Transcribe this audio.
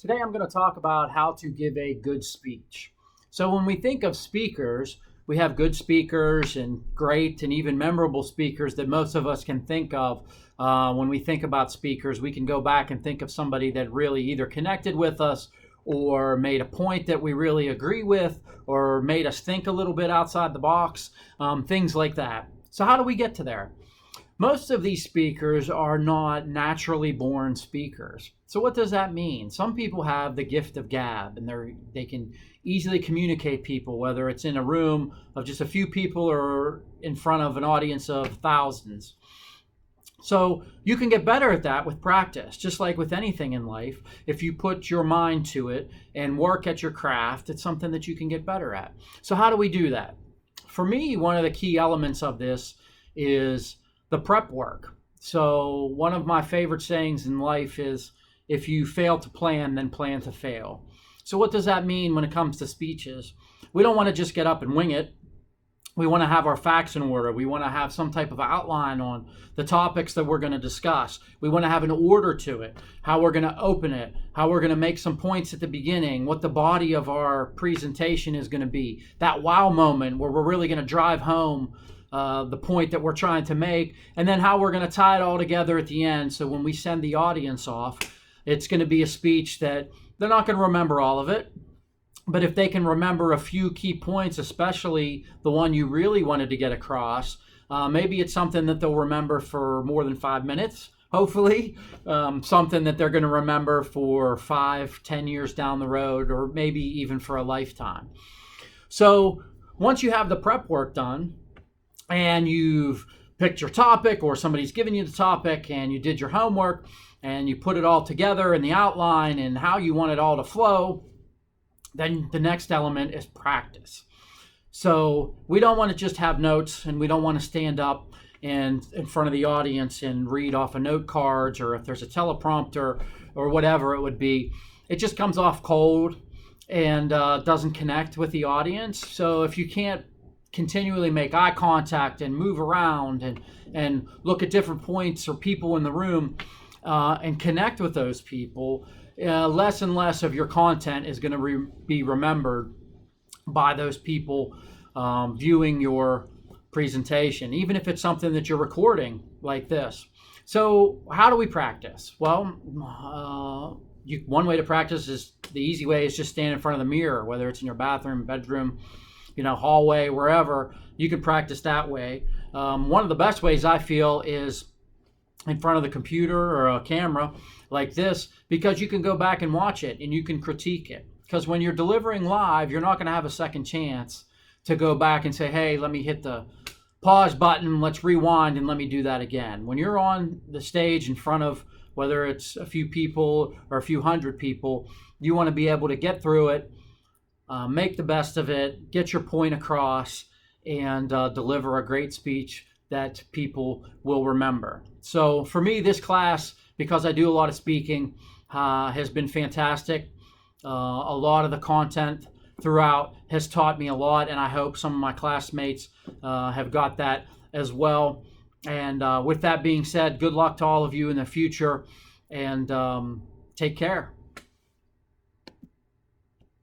Today I'm going to talk about how to give a good speech. So, when we think of speakers, we have good speakers and great and even memorable speakers that most of us can think of. When we think about speakers, we can go back and think of somebody that really either connected with us or made a point that we really agree with or made us think a little bit outside the box, things like that. So, how do we get to there? Most of these speakers are not naturally born speakers. So what does that mean? Some people have the gift of gab and they can easily communicate people, whether it's in a room of just a few people or in front of an audience of thousands. So you can get better at that with practice, just like with anything in life. If you put your mind to it and work at your craft, it's something that you can get better at. So how do we do that? For me, one of the key elements of this is the prep work. So one of my favorite sayings in life is, if you fail to plan, then plan to fail. So what does that mean when it comes to speeches? We don't want to just get up and wing it. We want to have our facts in order. We want to have some type of outline on the topics that we're going to discuss. We want to have an order to it, how we're going to open it, how we're going to make some points at the beginning, what the body of our presentation is going to be, that wow moment where we're really going to drive home the point that we're trying to make, and then how we're going to tie it all together at the end. So when we send the audience off, it's going to be a speech that they're not going to remember all of it, but if they can remember a few key points, especially the one you really wanted to get across, maybe it's something that they'll remember for more than 5 minutes, hopefully, something that they're going to remember for 5, 10 years down the road, or maybe even for a lifetime. So once you have the prep work done, and you've picked your topic or somebody's given you the topic and you did your homework and you put it all together in the outline and how you want it all to flow, then the next element is practice. So we don't want to just have notes, and we don't want to stand up and in front of the audience and read off of note cards, or if there's a teleprompter or whatever it would be. It just comes off cold and doesn't connect with the audience. So if you can't continually make eye contact and move around and look at different points or people in the room and connect with those people, less and less of your content is going to be remembered by those people viewing your presentation, even if it's something that you're recording like this. So how do we practice? Well, one way to practice is the easy way is just stand in front of the mirror, whether it's in your bathroom, bedroom, hallway, wherever. You can practice that way. One of the best ways, I feel, is in front of the computer or a camera like this, because you can go back and watch it and you can critique it. Because when you're delivering live, you're not going to have a second chance to go back and say, hey, let me hit the pause button, let's rewind, and let me do that again. When you're on the stage in front of, whether it's a few people or a few hundred people, you want to be able to get through it, make the best of it, get your point across, and deliver a great speech that people will remember. So for me, this class, because I do a lot of speaking, has been fantastic. A lot of the content throughout has taught me a lot, and I hope some of my classmates have got that as well. And with that being said, good luck to all of you in the future, and take care.